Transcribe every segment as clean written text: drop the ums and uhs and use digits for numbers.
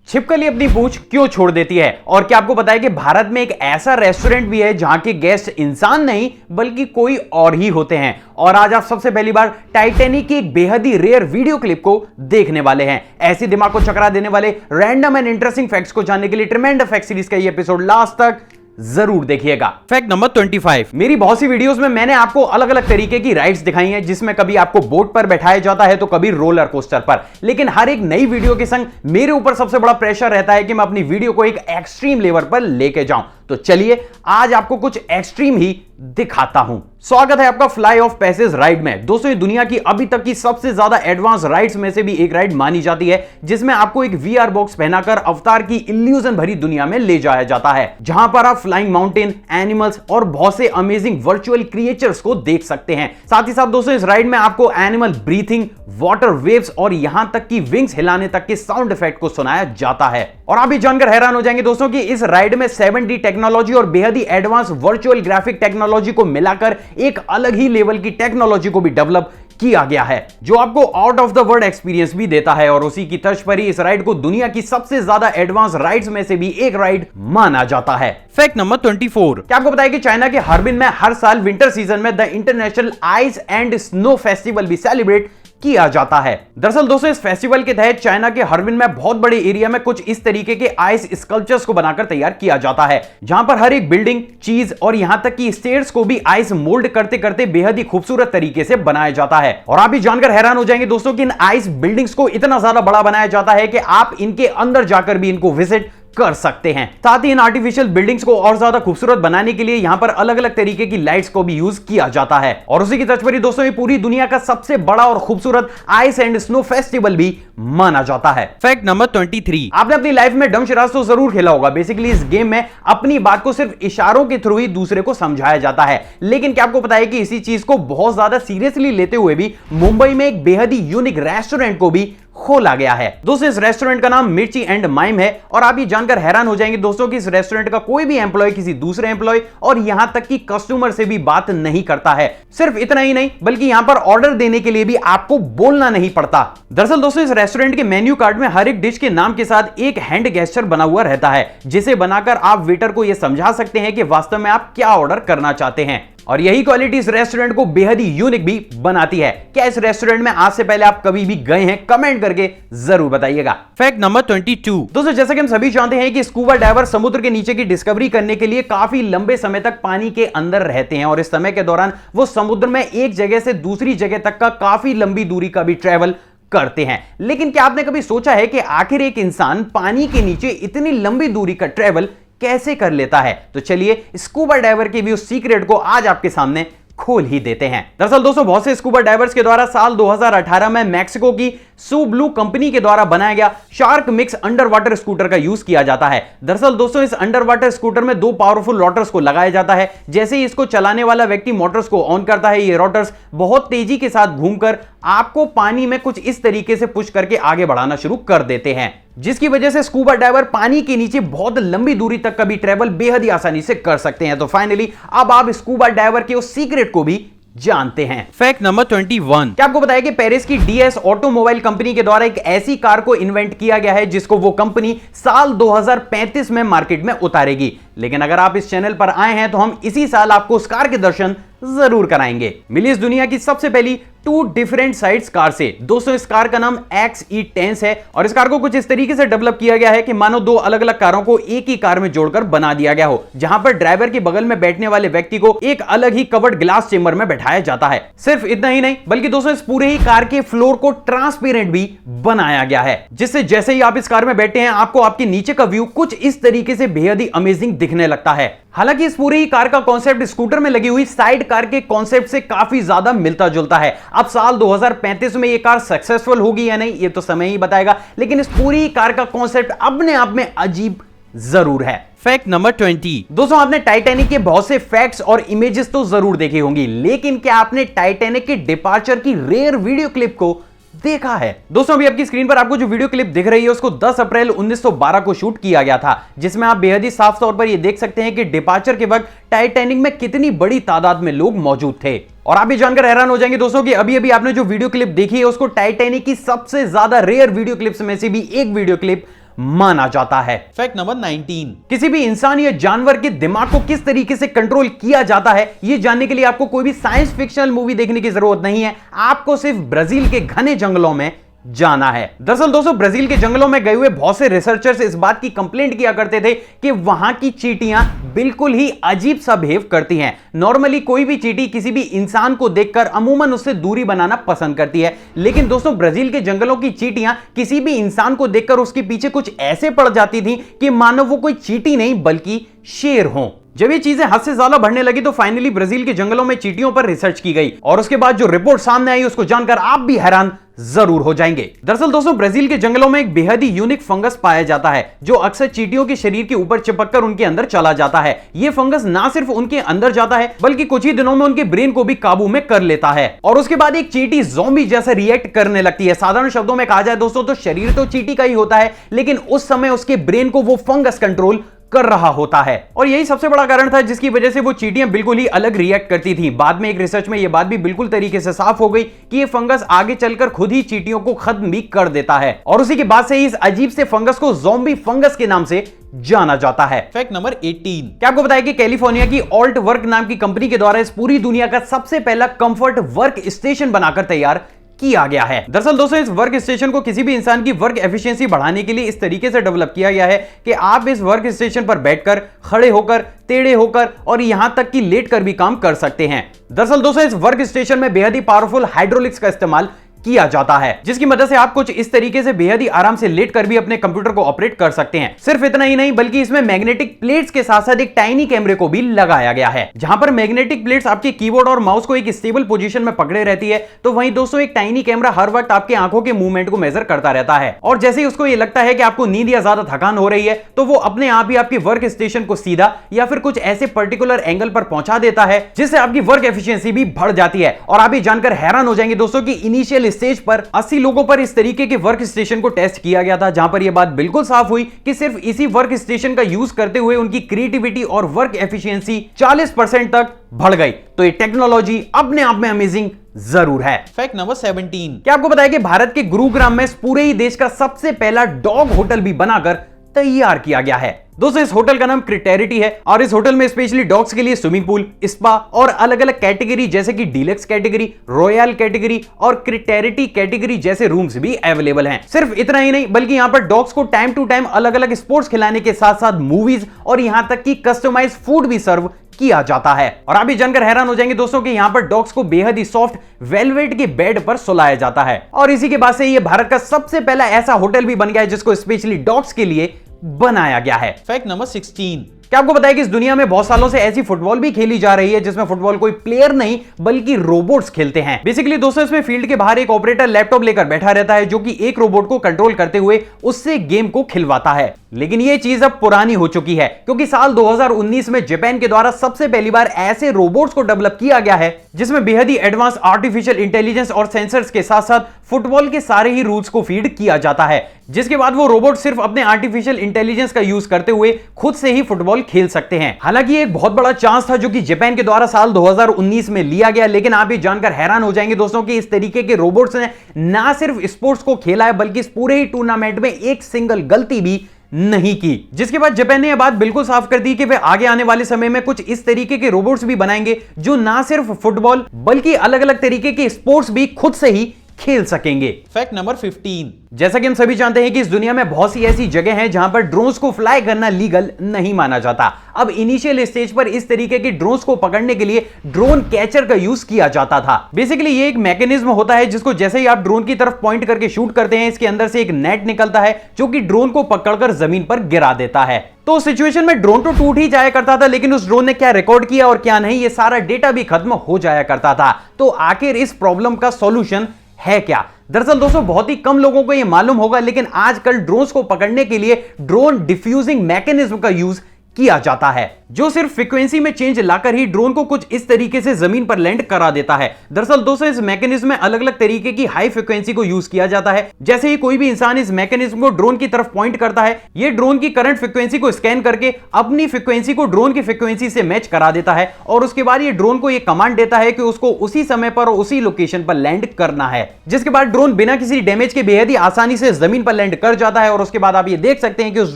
छिपकली अपनी पूंछ क्यों छोड़ देती है? और क्या आपको पता है कि भारत में एक ऐसा रेस्टोरेंट भी है जहां के गेस्ट इंसान नहीं बल्कि कोई और ही होते हैं। और आज आप सबसे पहली बार टाइटैनिक की एक बेहद ही रेयर वीडियो क्लिप को देखने वाले हैं। ऐसी दिमाग को चकरा देने वाले रैंडम एंड इंटरेस्टिंग फैक्ट्स को जानने के लिए ट्रेमेंडस फैक्ट सीरीज का ये एपिसोड लास्ट तक जरूर देखिएगा। Fact number 25। मेरी बहुत सी वीडियोस में मैंने आपको अलग अलग तरीके की राइड्स दिखाई हैं, जिसमें कभी आपको बोट पर बैठाया जाता है तो कभी रोलर कोस्टर पर। लेकिन हर एक नई वीडियो के संग मेरे ऊपर सबसे बड़ा प्रेशर रहता है कि मैं अपनी वीडियो को एक एक्सट्रीम लेवल पर लेके जाऊं। तो चलिए आज आपको कुछ एक्सट्रीम ही दिखाता हूं। स्वागत है आपका फ्लाई ऑफ पैसेज राइड में। दोस्तों, ये दुनिया की अभी तक की सबसे ज्यादा एडवांस राइड्स में से भी एक राइड मानी जाती है, जिसमें आपको एक वीआर बॉक्स पहनाकर अवतार की इल्यूजन भरी दुनिया में ले जाया जाता है, जहां पर आप फ्लाइंग माउंटेन, एनिमल्स और बहुत से अमेजिंग वर्चुअल क्रिएचर्स को देख सकते हैं। साथ ही साथ दोस्तों, इस राइड में आपको एनिमल ब्रीथिंग, वाटर वेव्स और यहां तक कि विंग्स हिलाने तक के साउंड इफेक्ट को सुनाया जाता है। और आप भी जानकर हैरान हो जाएंगे दोस्तों कि इस राइड में 7D टेक्नोलॉजी और बेहद ही एडवांस वर्चुअल ग्राफिक टेक्नोलॉजी को मिलाकर एक अलग ही लेवल की टेक्नोलॉजी को भी डेवलप किया गया है, जो आपको out of the world experience भी देता है। और उसी की तर्ज पर ही इस राइड को दुनिया की सबसे ज्यादा एडवांस राइड्स में से भी एक राइड माना जाता है। Fact number 24। क्या आपको पता है कि चाइना के हार्बिन में हर साल विंटर सीजन में the international ice and snow festival भी सेलिब्रेट किया जाता है। दरअसल दोस्तों, इस फेस्टिवल के तहत चाइना के हार्बिन में बहुत बड़े एरिया में कुछ इस तरीके के आइस स्कल्पचर्स को बनाकर तैयार किया जाता है, जहां पर हर एक बिल्डिंग, चीज और यहां तक कि स्टेयर्स को भी आइस मोल्ड करते करते बेहद ही खूबसूरत तरीके से बनाया जाता है। और आप भी जानकर हैरान हो जाएंगे दोस्तों कि इन आइस बिल्डिंग्स को इतना ज्यादा बड़ा बनाया जाता है कि आप इनके अंदर जाकर भी इनको विजिट कर सकते हैं। साथ ही इन आर्टिफिशियल बिल्डिंग्स को और ज्यादा खूबसूरत बनाने के लिए यहां पर अलग अलग तरीके की लाइट्स को भी यूज किया जाता है। और उसी की तर्ज पर दोस्तों, ये पूरी दुनिया का सबसे बड़ा और खूबसूरत आइस एंड स्नो फेस्टिवल भी माना जाता है। Fact number 23। आपने अपनी लाइफ में डमशराज तो जरूर खेला होगा। बेसिकली इस गेम में अपनी बात को सिर्फ इशारों के थ्रू ही दूसरे को समझाया जाता है। लेकिन क्या आपको पता है कि इसी चीज को बहुत ज्यादा सीरियसली लेते हुए भी मुंबई में एक बेहद ही यूनिक रेस्टोरेंट को भी खोला गया है। दोस्तों, इस रेस्टोरेंट का नाम मिर्ची एंड माइम है। और आप ये जानकर हैरान हो जाएंगे दोस्तों कि इस रेस्टोरेंट का कोई भी एम्प्लॉय किसी दूसरे एम्प्लॉय और यहां तक कि कस्टमर से भी बात नहीं करता है। सिर्फ इतना ही नहीं बल्कि यहां पर ऑर्डर देने के लिए भी आपको बोलना नहीं पड़ता। दरअसल दोस्तों, इस रेस्टोरेंट के मेन्यू कार्ड में हर एक डिश के नाम के साथ एक हैंड गेस्चर बना हुआ रहता है, जिसे बनाकर आप वेटर को यह समझा सकते हैं कि वास्तव में आप क्या ऑर्डर करना चाहते हैं। और यही क्वालिटी इस रेस्टोरेंट को बेहद ही यूनिक भी बनाती है। क्या इस रेस्टोरेंट में आज से पहले आप कभी भी गए हैं? कमेंट करके जरूर बताइएगा। Fact number 22। दोस्तों, जैसा कि हम सभी जानते हैं कि स्कूबा डाइवर समुद्र के नीचे की डिस्कवरी करने के लिए काफी लंबे समय तक पानी के अंदर रहते हैं, और इस समय के दौरान वो समुद्र में एक जगह से दूसरी जगह तक का काफी लंबी दूरी का भी ट्रेवल करते हैं। लेकिन क्या आपने कभी सोचा है कि आखिर एक इंसान पानी के नीचे इतनी लंबी दूरी का ट्रेवल कैसे कर लेता है? तो चलिए स्कूबा डाइवर के भी उस सीक्रेट को आज आपके सामने खोल ही देते हैं। दरअसल दोस्तों, बहुत से स्कूबा डाइवर्स के द्वारा साल 2018 में मैक्सिको की सू ब्लू कंपनी के द्वारा बनाया गया shark mix under water scooter का यूज किया जाता है। दरअसल दोस्तों, इस अंडर वाटर स्कूटर में दो पावरफुल रोटर्स को लगाया जाता है। जैसे ही इसको चलाने वाला व्यक्ति मोटर्स को ऑन करता है, ये रोटर्स बहुत तेजी के साथ घूमकर आपको पानी में कुछ इस तरीके से पुश करके आगे बढ़ाना शुरू कर देते हैं, जिसकी वजह से स्कूबा डाइवर पानी के नीचे बहुत लंबी दूरी तक का भी ट्रेवल बेहद ही आसानी से कर सकते हैं। तो फाइनली अब आप स्कूबा डाइवर के उस सीक्रेट को भी जानते हैं। Fact number 21। क्या आपको बताया कि पेरिस की DS ऑटोमोबाइल कंपनी के द्वारा एक ऐसी कार को इन्वेंट किया गया है जिसको वो कंपनी साल 2035 में मार्केट में उतारेगी। लेकिन अगर आप इस चैनल पर आए हैं तो हम इसी साल आपको उस कार के दर्शन जरूर कराएंगे। मिली इस दुनिया की सबसे पहली 2 डिफरेंट साइड्स कार से। दोस्तों, इस कार का नाम XE10 है, और इस कार को कुछ इस तरीके से डेवलप किया गया है कि मानो दो अलग अलग कारों को एक ही कार में जोड़कर बना दिया गया हो, जहां पर ड्राइवर के बगल में बैठने वाले व्यक्ति को एक अलग ही कवर्ड ग्लास चेंबर में बैठाया जाता है। सिर्फ इतना ही नहीं बल्कि दोस्तों, इस पूरे ही कार के फ्लोर को ट्रांसपेरेंट भी बनाया गया है, जिससे जैसे ही आप इस कार में बैठे हैं आपको आपके नीचे का व्यू कुछ इस तरीके से बेहद ही अमेजिंग दिखने लगता है। हालांकि इस पूरी ही कार का कॉन्सेप्ट स्कूटर में लगी हुई साइड कार के कॉन्सेप्ट से काफी ज्यादा मिलता जुलता है। अब साल 2035 में यह कार सक्सेसफुल होगी या नहीं, यह तो समय ही बताएगा, लेकिन इस पूरी कार का कॉन्सेप्ट अपने आप में अजीब जरूर है। Fact number 20। दोस्तों, आपने टाइटैनिक के बहुत से फैक्ट्स और इमेजेस तो जरूर देखे होंगी, लेकिन क्या आपने टाइटैनिक के डिपार्चर की रेयर वीडियो क्लिप को देखा है? दोस्तों, अभी आपकी स्क्रीन पर आपको जो वीडियो क्लिप दिख रही है उसको 10 अप्रैल 1912 को शूट किया गया था, जिसमें आप बेहद ही साफ तौर पर यह देख सकते हैं कि डिपार्चर के वक्त टाइटैनिक में कितनी बड़ी तादाद में लोग मौजूद थे। और आप भी जानकर हैरान हो जाएंगे दोस्तों कि अभी अभी आपने जो वीडियो क्लिप देखी है उसको टाइटैनिक की सबसे ज्यादा रेयर वीडियो क्लिप्स में से भी एक वीडियो क्लिप माना जाता है। फैक्ट नंबर 19, किसी भी इंसान या जानवर के दिमाग को किस तरीके से कंट्रोल किया जाता है, यह जानने के लिए आपको कोई भी साइंस फिक्शनल मूवी देखने की जरूरत नहीं है। आपको सिर्फ ब्राजील के घने जंगलों में जाना है। दरअसल दोस्तों, ब्राजील के जंगलों में गए हुए बहुत से रिसर्चर्स इस बात की कंप्लेंट किया करते थे कि वहां की चींटियां बिल्कुल ही अजीब सा बिहेव करती हैं। नॉर्मली कोई भी चींटी किसी भी इंसान को देखकर अमूमन उससे दूरी बनाना पसंद करती है, लेकिन दोस्तों ब्राजील के जंगलों की चींटियां किसी भी इंसान को देखकर उसके पीछे कुछ ऐसे पड़ जाती थी कि मानो वो कोई चींटी नहीं बल्कि शेर हो। जब ये चीजें हद से ज्यादा बढ़ने लगी तो फाइनली ब्राजील के जंगलों में चींटियों पर रिसर्च की गई और उसके बाद जो रिपोर्ट सामने आई उसको जानकर आप भी हैरान जरूर हो जाएंगे। दरअसल दोस्तों, ब्राजील के जंगलों में एक बेहद ही यूनिक फंगस पाया जाता है जो अक्सर चींटियों के शरीर के ऊपर चिपककर उनके अंदर चला जाता है। यह फंगस ना सिर्फ उनके अंदर जाता है बल्कि कुछ ही दिनों में उनके ब्रेन को भी काबू में कर लेता है और उसके बाद एक चींटी ज़ॉम्बी जैसा रिएक्ट करने लगती है। साधारण शब्दों में कहा जाए दोस्तों तो शरीर तो चींटी का ही होता है, लेकिन उस समय उसके ब्रेन को वो फंगस कंट्रोल कर रहा होता है और यही सबसे बड़ा कारण था जिसकी वजह से वो चींटियां बिल्कुल ही अलग रिएक्ट करती थी। बाद में एक रिसर्च में यह बात भी बिल्कुल तरीके से साफ हो गई कि ये फंगस आगे चलकर खुद ही चींटियों को खत्म भी कर देता है और उसी के बाद से ही इस अजीब से फंगस को ज़ॉम्बी फंगस के नाम से जाना जाता है। फैक्ट नंबर 18, क्या आपको बताया कि कैलिफोर्निया की ऑल्ट वर्क नाम की कंपनी के द्वारा इस पूरी दुनिया का सबसे पहला कंफर्ट वर्क स्टेशन बनाकर तैयार किया गया है। दरअसल दोस्तों, इस वर्क स्टेशन को किसी भी इंसान की वर्क एफिशिएंसी बढ़ाने के लिए इस तरीके से डेवलप किया गया है कि आप इस वर्क स्टेशन पर बैठकर, खड़े होकर, टेढ़े होकर और यहां तक कि लेट कर भी काम कर सकते हैं। दरअसल दोस्तों, इस वर्क स्टेशन में बेहद ही पावरफुल हाइड्रोलिक्स का इस्तेमाल किया जाता है जिसकी मदद से आप कुछ इस तरीके से बेहद ही आराम से लेट कर भी अपने कंप्यूटर को ऑपरेट कर सकते हैं। सिर्फ इतना ही नहीं बल्कि इसमें मैग्नेटिक प्लेट्स के साथ साथ एक टाइनी कैमरे को भी लगाया गया है। जहां पर मैग्नेटिक प्लेट्स आपके कीबोर्ड और माउस को एक स्टेबल पोजीशन में पकड़े रहती है, तो वहीं दोस्तों एक टाइनी कैमरा हर वक्त आपकी आंखों के मूवमेंट को मेजर करता रहता है और जैसे ही उसको ये लगता है कि आपको नींद या ज्यादा थकान हो रही है तो वो अपने आप ही आपकी वर्क स्टेशन को सीधा या फिर कुछ ऐसे पर्टिकुलर एंगल पर पहुंचा देता है जिससे आपकी वर्क एफिशिएंसी भी बढ़ जाती है। और आप ये जानकर हैरान हो जाएंगे दोस्तों कि इनिशियल स्टेज पर 80 लोगों पर इस तरीके के वर्क स्टेशन को टेस्ट किया गया था, जहां पर यह बात बिल्कुल साफ हुई कि सिर्फ इसी वर्क स्टेशन का यूज करते हुए उनकी क्रिएटिविटी और वर्क एफिशिएंसी 40% तक बढ़ गई। तो ये टेक्नोलॉजी अपने आप में अमेजिंग जरूर है। फैक्ट नंबर 17, क्या आपको बताया कि भारत के गुरुग्राम में पूरे ही देश का सबसे पहला डॉग होटल भी बनाकर तैयार किया गया है। दोस्तों, इस होटल का नाम क्रिटेरिटी है और इस होटल में स्पेशली डॉग्स के लिए स्विमिंग पूल, स्पा और अलग अलग कैटेगरी जैसे कि डीलक्स कैटेगरी, रॉयल कैटेगरी और क्रिटेरिटी कैटेगरी जैसे रूम्स भी अवेलेबल हैं। सिर्फ इतना ही नहीं बल्कि यहां पर डॉग्स को टाइम टू टाइम अलग अलग स्पोर्ट्स खिलाने के साथ साथ मूवीज और यहां तक कि कस्टमाइज फूड भी सर्व किया जाता है। और आप भी जानकर हैरान हो जाएंगे दोस्तों कि यहां पर डॉग्स को बेहद ही सॉफ्ट वेलवेट के बेड पर सुलाया जाता है और इसी के बाद से यह भारत का सबसे पहला ऐसा होटल भी बन गया है जिसको स्पेशली डॉग्स के लिए बनाया गया है। फैक्ट नंबर 16, क्या आपको बताया कि इस दुनिया में बहुत सालों से ऐसी फुटबॉल भी खेली जा रही है जिसमें फुटबॉल कोई प्लेयर नहीं बल्कि रोबोट्स खेलते हैं। बेसिकली दोस्तों, इसमें फील्ड के बाहर एक ऑपरेटर लैपटॉप लेकर बैठा रहता है जो कि एक रोबोट को कंट्रोल करते हुए उससे गेम को खिलवाता है। लेकिन यह चीज अब पुरानी हो चुकी है क्योंकि साल 2019 में जापान के द्वारा सबसे पहली बार ऐसे रोबोट्स को डेवलप किया गया है जिसमें बेहद ही एडवांस आर्टिफिशियल इंटेलिजेंस और सेंसर्स के साथ साथ फुटबॉल के सारे ही रूल्स को फीड किया जाता है, जिसके बाद वो रोबोट सिर्फ अपने आर्टिफिशियल इंटेलिजेंस का यूज करते हुए खुद से ही फुटबॉल खेल सकते हैं। हालांकि एक बहुत बड़ा चांस था जो कि जापान के द्वारा साल 2019 में लिया गया, लेकिन आप ये जानकर हैरान हो जाएंगे दोस्तों कि इस तरीके के रोबोट्स ने ना सिर्फ स्पोर्ट्स को खेला है बल्कि इस पूरे ही टूर्नामेंट में एक सिंगल गलती भी नहीं की, जिसके बाद जापान ने यह बात बिल्कुल साफ कर दी कि वे आगे आने वाले समय में कुछ इस तरीके के रोबोट्स भी बनाएंगे जो ना सिर्फ फुटबॉल बल्कि अलग अलग तरीके के स्पोर्ट्स भी खुद से ही खेल सकेंगे। फैक्ट नंबर 15, जैसा कि हम सभी जानते हैं कि इस दुनिया में बहुत सी ऐसी जगह हैं जहां पर ड्रोन्स को फ्लाई करना लीगल नहीं माना जाता। अब इनिशियल स्टेज पर इस तरीके के ड्रोन्स को पकड़ने के लिए ड्रोन कैचर का यूज किया जाता था। बेसिकली ये एक मैकेनिज्म होता है जिसको जैसे ही आप ड्रोन की तरफ पॉइंट करके शूट करते हैं, इसके अंदर से एक नेट निकलता है जो कि ड्रोन को पकड़कर जमीन पर गिरा देता है। तो सिचुएशन में ड्रोन तो टूट ही जाया करता था, लेकिन उस ड्रोन ने क्या रिकॉर्ड किया और क्या नहीं, ये सारा डेटा भी खत्म हो जाया करता था। तो आखिर इस प्रॉब्लम का सॉल्यूशन है क्या? दरअसल दोस्तों, बहुत ही कम लोगों को यह मालूम होगा, लेकिन आजकल ड्रोन्स को पकड़ने के लिए ड्रोन डिफ्यूजिंग मैकेनिज्म का यूज किया जाता है। जो सिर्फ फ्रीक्वेंसी में चेंज लाकर ही ड्रोन को कुछ इस तरीके से जमीन पर लैंड करा देता है। दरअसल दोस्तों इस मैकेनिज्म में अलग अलग तरीके की हाई फ्रीक्वेंसी को यूज किया जाता है। जैसे ही कोई भी इंसान इस मैकेनिज्म को ड्रोन की तरफ पॉइंट करता है, ये ड्रोन की करंट फ्रीक्वेंसी को स्कैन करके अपनी फ्रीक्वेंसी को ड्रोन की फ्रीक्वेंसी से मैच करा देता है और उसके बाद ये ड्रोन को ये कमांड देता है कि उसको उसी समय पर और उसी लोकेशन पर लैंड करना है, जिसके बाद ड्रोन बिना किसी डैमेज के बेहद ही आसानी से जमीन पर लैंड कर जाता है। और उसके बाद आप ये देख सकते हैं कि उस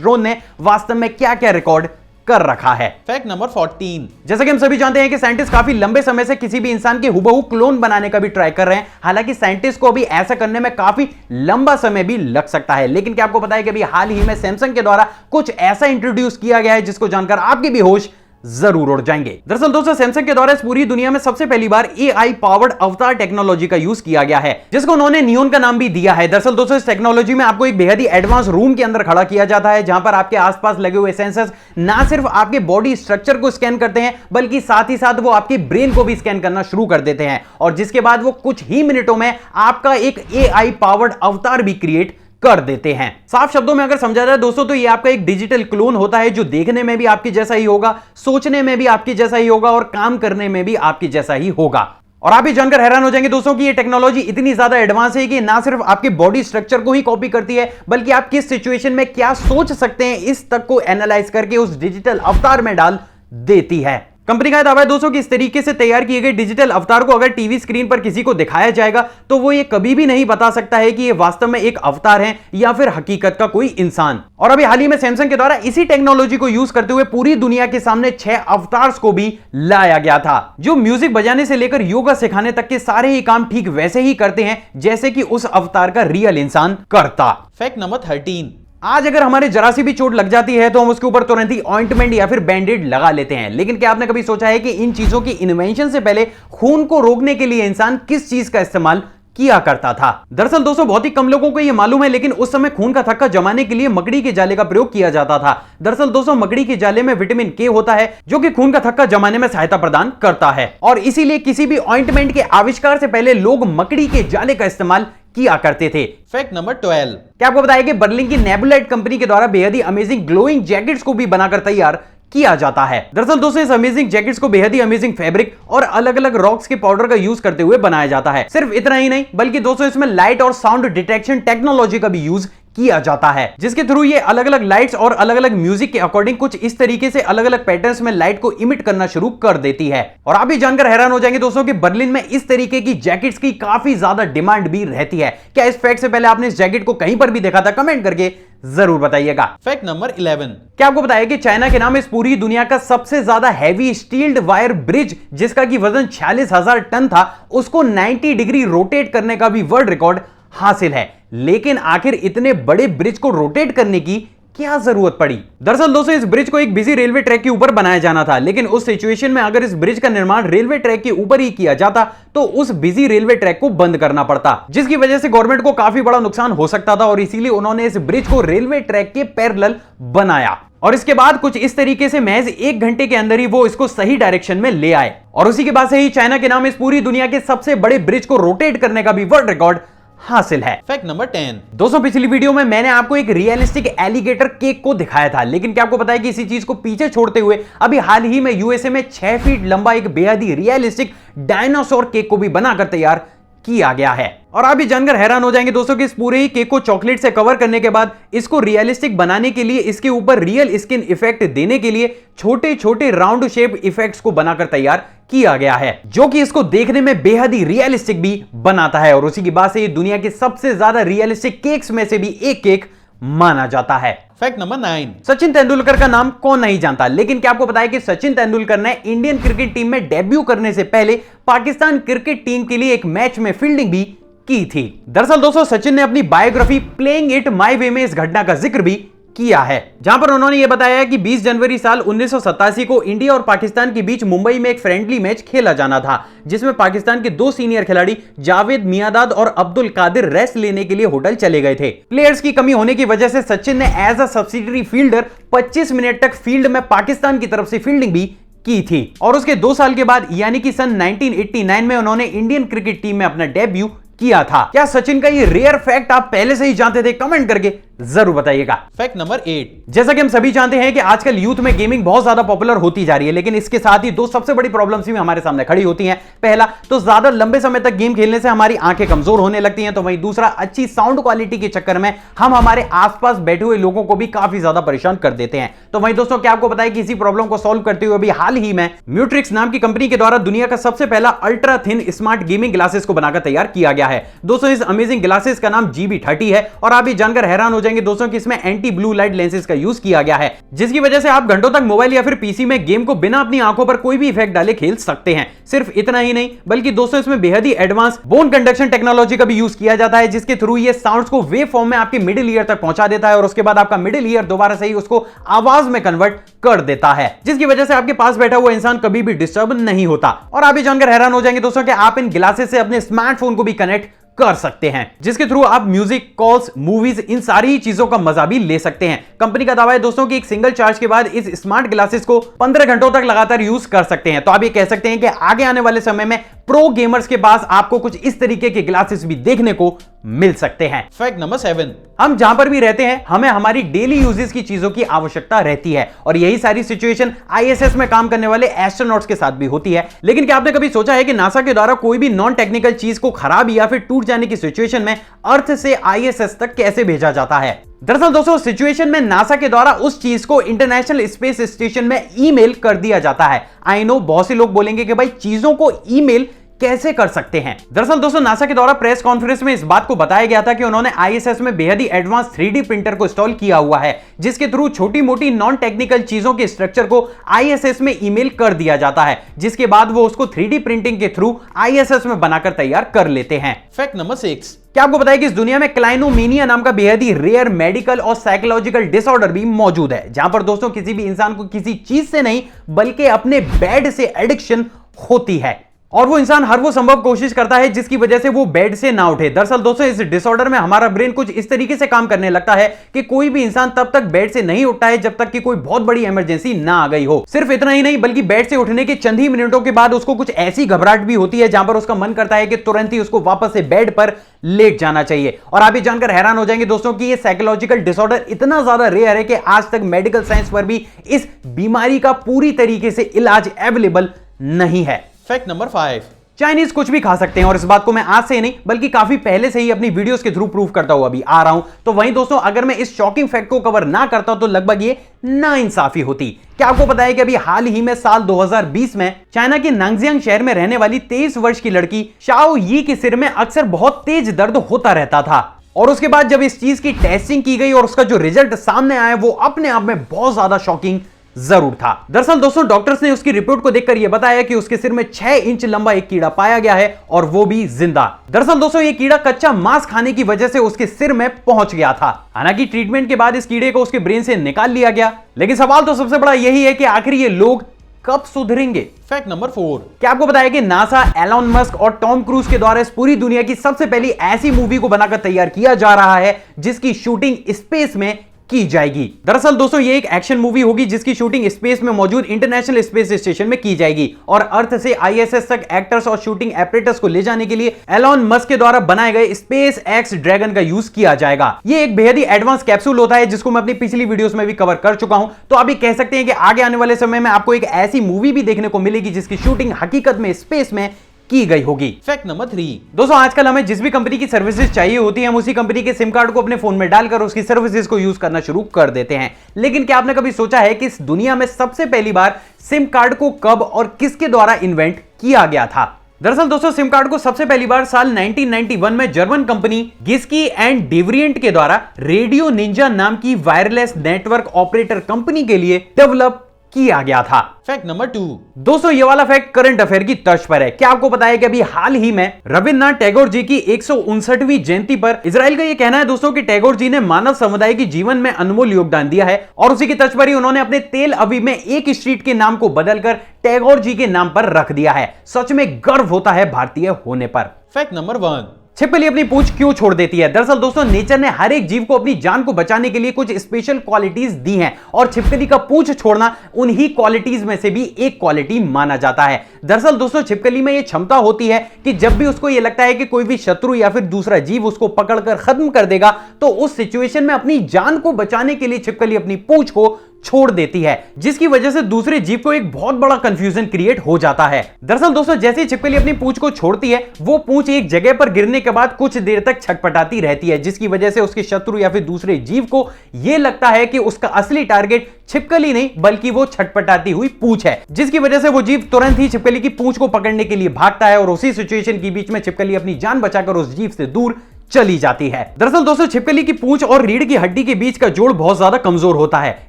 ड्रोन ने वास्तव में क्या क्या रिकॉर्ड कर रखा है। Fact number 14। जैसा कि हम सभी जानते हैं कि साइंटिस्ट काफी लंबे समय से किसी भी इंसान के हुबहू क्लोन बनाने का भी ट्राई कर रहे हैं। हालांकि साइंटिस्ट को अभी ऐसा करने में काफी लंबा समय भी लग सकता है, लेकिन क्या आपको पता है कि अभी हाल ही में सैमसंग के द्वारा कुछ ऐसा इंट्रोड्यूस किया गया है जिसको जानकर आपके भी होश जरूर उड़ जाएंगे। दरअसल दोस्तों सैमसंग के द्वारा इस पूरी दुनिया में सबसे पहली बार AI पावर्ड अवतार टेक्नोलॉजी का यूज किया गया है, जिसको उन्होंने नियोन का नाम भी दिया है। दरअसल दोस्तों इस टेक्नोलॉजी में आपको एक बेहद ही एडवांस रूम के अंदर खड़ा किया जाता है, जहां पर आपके आसपास लगे हुए सेंसर्स ना सिर्फ आपके बॉडी स्ट्रक्चर को स्कैन करते हैं, बल्कि साथ ही साथ वो आपके ब्रेन को भी स्कैन करना शुरू कर देते हैं और जिसके बाद वो कुछ ही मिनटों में आपका एक AI पावर्ड अवतार भी क्रिएट कर देते हैं। साफ शब्दों में अगर समझा जाए दोस्तों तो ये आपका एक डिजिटल क्लोन होता है जो देखने में भी आपके जैसा ही होगा, सोचने में भी आपके जैसा ही होगा और काम करने में भी आपके जैसा ही होगा। और आप भी जानकर हैरान हो जाएंगे दोस्तों कि ये टेक्नोलॉजी इतनी ज्यादा एडवांस है कि ना सिर्फ आपके बॉडी स्ट्रक्चर को ही कॉपी करती है, बल्कि आप किस सिचुएशन में क्या सोच सकते हैं इस तक को एनालाइज करके उस डिजिटल अवतार में डाल देती है। कंपनी का दावा है दोस्तों कि इस तरीके से तैयार किए गए डिजिटल अवतार को अगर टीवी स्क्रीन पर किसी को दिखाया जाएगा तो वो ये कभी भी नहीं बता सकता है कि ये वास्तव में एक अवतार है या फिर हकीकत का कोई इंसान। और अभी हाल ही में सैमसंग के द्वारा इसी टेक्नोलॉजी को यूज करते हुए पूरी दुनिया के सामने 6 अवतार्स को भी लाया गया था, जो म्यूजिक बजाने से लेकर योगा सिखाने तक के सारे ही काम ठीक वैसे ही करते हैं जैसे कि उस अवतार का रियल इंसान करता। Fact number 13। आज अगर हमारे जरा सी भी चोट लग जाती है तो हम उसके ऊपर तुरंत ही ऑइंटमेंट या फिर बैंडेड लगा लेते हैं, लेकिन क्या आपने कभी सोचा है कि इन चीजों की इन्वेंशन से पहले खून को रोकने के लिए इंसान किस चीज का इस्तेमाल किया करता था? दरअसल दोस्तों बहुत ही कम लोगों को यह मालूम है, लेकिन उस समय खून का थक्का जमाने के लिए मकड़ी के जाले का प्रयोग किया जाता था। दरअसल दोस्तों मकड़ी के जाले में विटामिन के होता है जो कि खून का थक्का जमाने में सहायता प्रदान करता है और इसीलिए किसी भी ऑइंटमेंट के आविष्कार से पहले लोग मकड़ी के जाले का इस्तेमाल किया करते थे। Fact number 12। क्या आपको बताया कि बर्लिन की नेबुलाइट कंपनी के द्वारा बेहद ही अमेजिंग ग्लोइंग जैकेट्स को भी बनाकर तैयार किया जाता है। दरअसल दोस्तों इस अमेजिंग जैकेट्स को बेहद ही अमेजिंग फैब्रिक और अलग अलग रॉक्स के पाउडर का यूज करते हुए बनाया जाता है। सिर्फ इतना ही नहीं बल्कि दोस्तों इसमें लाइट और साउंड डिटेक्शन टेक्नोलॉजी का भी यूज किया जाता है, जिसके थ्रू ये अलग अलग लाइट्स और अलग अलग म्यूजिक के अकॉर्डिंग कुछ इस तरीके से अलग अलग पैटर्न्स में लाइट को इमिट करना शुरू कर देती है। और आप भी जानकर हैरान हो जाएंगे दोस्तों कि बर्लिन में इस तरीके की जैकेट्स की काफी ज्यादा डिमांड भी रहती है। क्या इस फैक्ट से पहले आपने इस जैकेट को कहीं पर भी देखा था? कमेंट करके जरूर बताइएगा। Fact number 11। क्या आपको बताया कि चाइना के नाम इस पूरी दुनिया का सबसे ज्यादा हैवी स्टील्ड वायर ब्रिज, जिसका की वजन 46,000 टन था, उसको 90 डिग्री रोटेट करने का भी वर्ल्ड रिकॉर्ड हासिल है। लेकिन आखिर इतने बड़े ब्रिज को रोटेट करने की क्या जरूरत पड़ी? दरअसल दोस्तों इस ब्रिज को एक बिजी रेलवे ट्रैक के ऊपर बनाया जाना था, लेकिन उस सिचुएशन में अगर इस ब्रिज का निर्माण रेलवे ट्रैक के ऊपर ही किया जाता तो उस बिजी रेलवे ट्रैक को बंद करना पड़ता, जिसकी वजह से गवर्नमेंट को काफी बड़ा नुकसान हो सकता था और इसीलिए उन्होंने इस ब्रिज को रेलवे ट्रैक के पैरेलल बनाया और इसके बाद कुछ इस तरीके से महज 1 घंटे के अंदर ही वो इसको सही डायरेक्शन में ले आए और उसी के बाद से ही चाइना के नाम इस पूरी दुनिया के सबसे बड़े ब्रिज को रोटेट करने का भी वर्ल्ड रिकॉर्ड हासिल है। Fact number 10। दोस्तों पिछली वीडियो में मैंने आपको एक रियलिस्टिक एलिगेटर केक को दिखाया था, लेकिन क्या आपको पता है कि इसी चीज को पीछे छोड़ते हुए अभी हाल ही में यूएसए में 6 फीट लंबा एक बेहद ही रियलिस्टिक डायनासोर केक को भी बनाकर तैयार किया गया है। और आप भी जानकर हैरान हो जाएंगे दोस्तों कि इस पूरे ही केक को चॉकलेट से कवर करने के बाद इसको रियलिस्टिक बनाने के लिए इसके ऊपर रियल स्किन इफेक्ट देने के लिए छोटे छोटे राउंड शेप इफेक्ट्स को बनाकर तैयार किया गया है, जो कि इसको देखने में बेहद ही रियलिस्टिक भी बनाता है और उसी की बात से ये दुनिया के सबसे ज्यादा रियलिस्टिक केक्स में से भी एक केक माना जाता है। Fact number 9। सचिन तेंदुलकर का नाम कौन नहीं जानता, लेकिन क्या आपको पता है कि सचिन तेंदुलकर ने इंडियन क्रिकेट टीम में डेब्यू करने से पहले पाकिस्तान क्रिकेट टीम के लिए एक मैच में फील्डिंग भी की थी। दरअसल दोस्तों सचिन ने अपनी biography playing it my way में इस घटना का जिक्र भी किया है, जहां पर उन्होंने यह बताया कि 20 जनवरी साल 1987 को इंडिया और पाकिस्तान के बीच मुंबई में एक फ्रेंडली मैच खेला जाना था, जिसमें पाकिस्तान के 2 सीनियर खिलाड़ी जावेद मियांदाद और अब्दुल कादिर रेस्ट लेने के लिए होटल चले गए थे। प्लेयर्स की कमी होने की वजह से सचिन ने as a subsidiary fielder 25 minute तक फील्ड में पाकिस्तान की तरफ से फील्डिंग भी की थी और उसके 2 साल के बाद यानी कि सन 1989 में उन्होंने इंडियन क्रिकेट टीम में अपना डेब्यू किया था। क्या सचिन का ये रेयर फैक्ट आप पहले से ही जानते थे? कमेंट करके जरूर बताइएगा। Fact number 8। जैसा कि हम सभी जानते हैं कि आजकल यूथ में गेमिंग बहुत ज्यादा पॉपुलर होती जा रही है, लेकिन इसके साथ ही दो सबसे बड़ी प्रॉब्लम्स भी हमारे सामने खड़ी होती हैं। पहला तो ज्यादा लंबे समय तक गेम खेलने से हमारी आंखें कमजोर होने लगती हैं, तो वहीं दूसरा अच्छी साउंड क्वालिटी के चक्कर में हम हमारे आसपास बैठे हुए लोगों को भी काफी ज्यादा परेशान कर देते हैं। तो वहीं दोस्तों क्या आपको पता है कि इसी प्रॉब्लम को सॉल्व करते हुए अभी हाल ही में म्यूट्रिक्स नाम की कंपनी के द्वारा दुनिया का सबसे पहला ultra thin smart gaming glasses को बनाकर तैयार किया गया है। दोस्तों इस अमेजिंग ग्लासेस का नाम GB30 है और आप ये जानकर हैरान हो जाएंगे दोस्तों कि इसमें एंटी ब्लू लाइट लेंसेज का यूज किया गया है, जिसकी वजह से आप घंटों तक मोबाइल या फिर पीसी में गेम को बिना अपनी आंखों पर कोई भी इफेक्ट डाले खेल सकते हैं। सिर्फ इतना ही नहीं बल्कि दोस्तों इसमें बेहद ही एडवांस बोन कंडक्शन टेक्नोलॉजी का भी यूज किया जाता है, जिसके थ्रू ये साउंड्स को वेव फॉर्म में आपके मिडिल ईयर तक पहुंचा देता है और उसके बाद आपका मिडिल ईयर दोबारा से ही उसको आवाज में कन्वर्ट कर देता है, जिसकी वजह से आपके पास बैठा हुआ इंसान कभी भी डिस्टर्ब नहीं होता। और आप ये जानकर हैरान हो जाएंगे दोस्तों कि आप इन ग्लासेस से अपने स्मार्टफोन को भी कनेक्ट कर सकते हैं, जिसके थ्रू आप म्यूजिक, कॉल्स, मूवीज, इन सारी चीजों का मजा भी ले सकते हैं। कंपनी का दावा है दोस्तों कि एक सिंगल चार्ज के बाद इस स्मार्ट ग्लासेस को 15 घंटों तक लगातार यूज कर सकते हैं। तो आप ये कह सकते हैं कि आगे आने वाले समय में प्रो गेमर्स के पास आपको कुछ इस तरीके के ग्लासेस भी देखने को मिल सकते हैं। Fact number 7। हम जहां पर भी रहते हैं हमें हमारी डेली यूजेस की चीजों की आवश्यकता रहती है और यही सारी सिचुएशन ISS में काम करने वाले एस्ट्रोनॉट्स के साथ भी होती है। लेकिन क्या आपने कभी सोचा है कि नासा के द्वारा कोई भी नॉन टेक्निकल चीज को खराब या फिर टूट जाने की सिचुएशन में अर्थ से ISS तक कैसे भेजा जाता है? दरअसल दोस्तों सिचुएशन में नासा के द्वारा उस चीज को इंटरनेशनल स्पेस स्टेशन में ईमेल कर दिया जाता है। आई नो बहुत से लोग बोलेंगे कि भाई चीजों को ईमेल कैसे कर सकते हैं। दरअसल दोस्तों नासा के द्वारा प्रेस कॉन्फ्रेंस में इस बात को बताया गया था कि उन्होंने ISS में बेहद ही एडवांस 3D प्रिंटर को इंस्टॉल किया हुआ है, जिसके थ्रू छोटी मोटी नॉन टेक्निकल चीजों के स्ट्रक्चर को ISS में ईमेल कर दिया जाता है, जिसके बाद वो उसको 3D प्रिंटिंग के थ्रू ISS में बनाकर तैयार कर लेते हैं। Fact number 6। क्या आपको बताया कि इस दुनिया में क्लाइनोमेनिया नाम का बेहद ही रेयर मेडिकल और साइकोलॉजिकल डिसऑर्डर भी मौजूद है, जहां पर दोस्तों किसी भी इंसान को किसी चीज से नहीं बल्कि अपने बेड से एडिक्शन होती है और वो इंसान हर वो संभव कोशिश करता है जिसकी वजह से वो बेड से ना उठे। दरअसल दोस्तों इस डिसऑर्डर में हमारा ब्रेन कुछ इस तरीके से काम करने लगता है कि कोई भी इंसान तब तक बेड से नहीं उठता है जब तक कि कोई बहुत बड़ी इमरजेंसी ना आ गई हो। सिर्फ इतना ही नहीं बल्कि बेड से उठने के चंद ही मिनटों के बाद उसको कुछ ऐसी घबराहट भी होती है जहां पर उसका मन करता है कि तुरंत ही उसको वापस से बेड पर लेट जाना चाहिए। और आप ये जानकर हैरान हो जाएंगे दोस्तों कि ये साइकोलॉजिकल डिसऑर्डर इतना ज्यादा रेयर है कि आज तक मेडिकल साइंस पर भी इस बीमारी का पूरी तरीके से इलाज अवेलेबल नहीं है। Fact number 5। चाइनीज कुछ भी खा सकते हैं और इस बात को मैं आज से नहीं बल्कि काफी पहले से ही अपनी वीडियोस के थ्रू प्रूव करता हुआ भी आ रहा हूं। तो वहीं दोस्तों अगर मैं इस शॉकिंग फैक्ट को कवर ना करता तो लगभग ये नाइंसाफी होती। क्या आपको पता है कि अभी हाल ही में साल 2020 में चाइना के नांगजियांग शहर में रहने वाली 23 वर्ष की लड़की शाओ यी के सिर में अक्सर बहुत तेज दर्द होता रहता था और उसके बाद जब इस चीज की टेस्टिंग की गई और उसका जो रिजल्ट सामने आया वो अपने आप में बहुत ज्यादा शॉकिंग जरूर था। दरअसल दोस्तों डॉक्टर्स ने उसकी रिपोर्ट को देखकर यह बताया कि उसके सिर में 6 इंच लंबा एक कीड़ा पाया गया है और वो भी जिंदा। दरअसल दोस्तों ये कीड़ा कच्चा मांस खाने की वजह से उसके सिर में पहुंच गया था। हालांकि ट्रीटमेंट के बाद इस कीड़े को उसके ब्रेन से निकाल लिया गया, लेकिन सवाल तो सबसे बड़ा यही है कि आखिर ये लोग कब सुधरेंगे। Fact number 4। क्या आपको बताया कि नासा, एलॉन मस्क और टॉम क्रूज के द्वारा इस पूरी दुनिया की सबसे पहली ऐसी मूवी को बनाकर तैयार किया जा रहा है जिसकी शूटिंग स्पेस में की जाएगी। दरअसल दोस्तों ये एक एक्शन मूवी होगी जिसकी शूटिंग स्पेस में मौजूद इंटरनेशनल स्पेस स्टेशन में की जाएगी और अर्थ से ISS तक एक्टर्स और शूटिंग एपरेटस को ले जाने के लिए एलॉन मस्क के द्वारा बनाए गए स्पेस एक्स ड्रैगन का यूज किया जाएगा। ये एक बेहद ही एडवांस कैप्सूल होता है जिसको मैं अपनी पिछली वीडियोस में भी कवर कर चुका हूं। तो आप ये कह सकते हैं कि आगे आने वाले समय में आपको एक ऐसी मूवी भी देखने को मिलेगी जिसकी शूटिंग हकीकत में स्पेस में की गई होगी। Fact number 3। दोस्तों आजकल हमें जिस भी कंपनी की सर्विसेज चाहिए होती है हम उसी कंपनी के सिम कार्ड को अपने फोन में डालकर उसकी सर्विसेज को यूज करना शुरू कर देते हैं। लेकिन क्या आपने कभी सोचा है कि इस दुनिया में सबसे पहली बार सिम कार्ड को कब और किसके द्वारा इन्वेंट किया गया था? दरअसल दोस्तों सिम कार्ड को सबसे पहली बार साल 1991 में जर्मन कंपनी गिस्की एंड डेवरिएंट के द्वारा रेडियो निंजा नाम की वायरलेस नेटवर्क ऑपरेटर कंपनी के लिए डेवलप किया गया था। Fact number 2। दोस्तों ये वाला फैक्ट करंट अफेयर की तर्ज पर है। क्या आपको पता है कि अभी हाल ही में रविन्द्रनाथ टैगोर जी की 159वीं जयंती पर इजराइल का ये कहना है दोस्तों कि टैगोर जी ने मानव समुदाय के जीवन में अनमोल योगदान दिया है और उसी की तर्ज पर ही उन्होंने अपने तेल अवीव में एक स्ट्रीट के नाम को बदलकर टैगोर जी के नाम पर रख दिया है। सच में गर्व होता है भारतीय होने पर। Fact number 1। छिपकली अपनी पूंछ क्यों छोड़ देती है? दरअसल दोस्तों, नेचर ने हर एक जीव को अपनी जान को बचाने के लिए कुछ स्पेशल क्वालिटीज दी हैं और छिपकली का पूंछ छोड़ना उन्हीं क्वालिटीज में से भी एक क्वालिटी माना जाता है। दरअसल दोस्तों, छिपकली में यह क्षमता होती है कि जब भी उसको यह लगता है कि कोई भी शत्रु या फिर दूसरा जीव उसको पकड़कर खत्म कर देगा, तो उस सिचुएशन में अपनी जान को बचाने के लिए छिपकली अपनी पूंछ को छोड़ देती है, जिसकी वजह से दूसरे जीव को एक बहुत बड़ा कंफ्यूजन क्रिएट हो जाता है। दरअसल दोस्तों, जैसे ही छिपकली अपनी पूंछ को छोड़ती है, वो पूंछ एक जगह पर गिरने के बाद कुछ देर तक छटपटाती रहती है, जिसकी वजह से उसके शत्रु या फिर दूसरे जीव को यह लगता है कि उसका असली टारगेट छिपकली नहीं बल्कि वो छटपटाती हुई पूंछ है, जिसकी वजह से वो जीव तुरंत ही छिपकली की पूंछ को पकड़ने के लिए भागता है और उसी सिचुएशन के बीच में छिपकली अपनी जान बचाकर उस जीव से दूर चली जाती है। दरअसल दोस्तों, छिपकली की पूंछ और रीढ़ की हड्डी के बीच का जोड़ बहुत ज्यादा कमजोर होता है,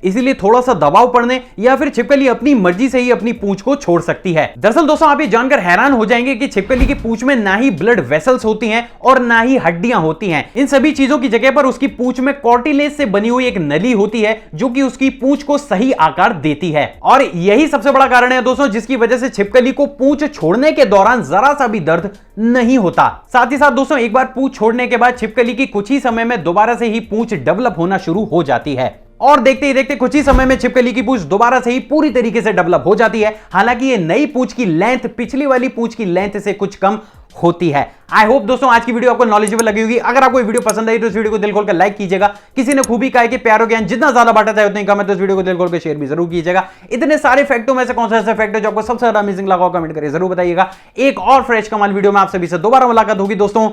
इसीलिए थोड़ा सा दबाव पड़ने या फिर छिपकली अपनी मर्जी से ही अपनी पूंछ को छोड़ सकती है। दरअसल दोस्तों, आप ये जानकर हैरान हो जाएंगे कि छिपकली की पूंछ में ना ही ब्लड वेसल्स होती हैं और ना ही हड्डियां होती हैं। इन सभी चीजों की जगह पर उसकी पूंछ में कार्टिलेज से बनी हुई एक नली होती है, जो कि उसकी पूंछ को सही आकार देती है। और यही सबसे बड़ा कारण है दोस्तों, जिसकी वजह से छिपकली को पूंछ छोड़ने के दौरान जरा सा भी दर्द नहीं होता। साथ ही साथ दोस्तों, एक बार पूंछ छोड़ने के बाद छिपकली की कुछ ही समय में दोबारा से ही पूंछ डेवलप होना शुरू हो जाती है और देखते ही देखते कुछ ही समय में छिपकली की पूंछ दोबारा से ही पूरी तरीके से डेवलप हो जाती है। हालांकि ये नई पूंछ की लेंथ पिछली वाली पूंछ की लेंथ से कुछ कम होती है। आई होप दोस्तों आज की वीडियो आपको नॉलेजेबल लगी होगी। अगर आपको ये वीडियो पसंद आई तो इस वीडियो को दिल खोलकर लाइक कीजिएगा। किसी ने खूबी कहा है कि प्यार और ज्ञान जितना ज्यादा बांटा जाए उतने कम है, तो इस वीडियो को दिल खोलकर शेयर भी जरूर कीजिएगा। इतने सारे फैक्टों में से कौन सा ऐसा फैक्ट है जो आपको सबसे ज्यादा अमेजिंग लगा, कमेंट करके जरूर बताइएगा। एक और फ्रेश कमाल वीडियो में आप सभी से दोबारा मुलाकात होगी दोस्तों।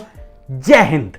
जय हिंद।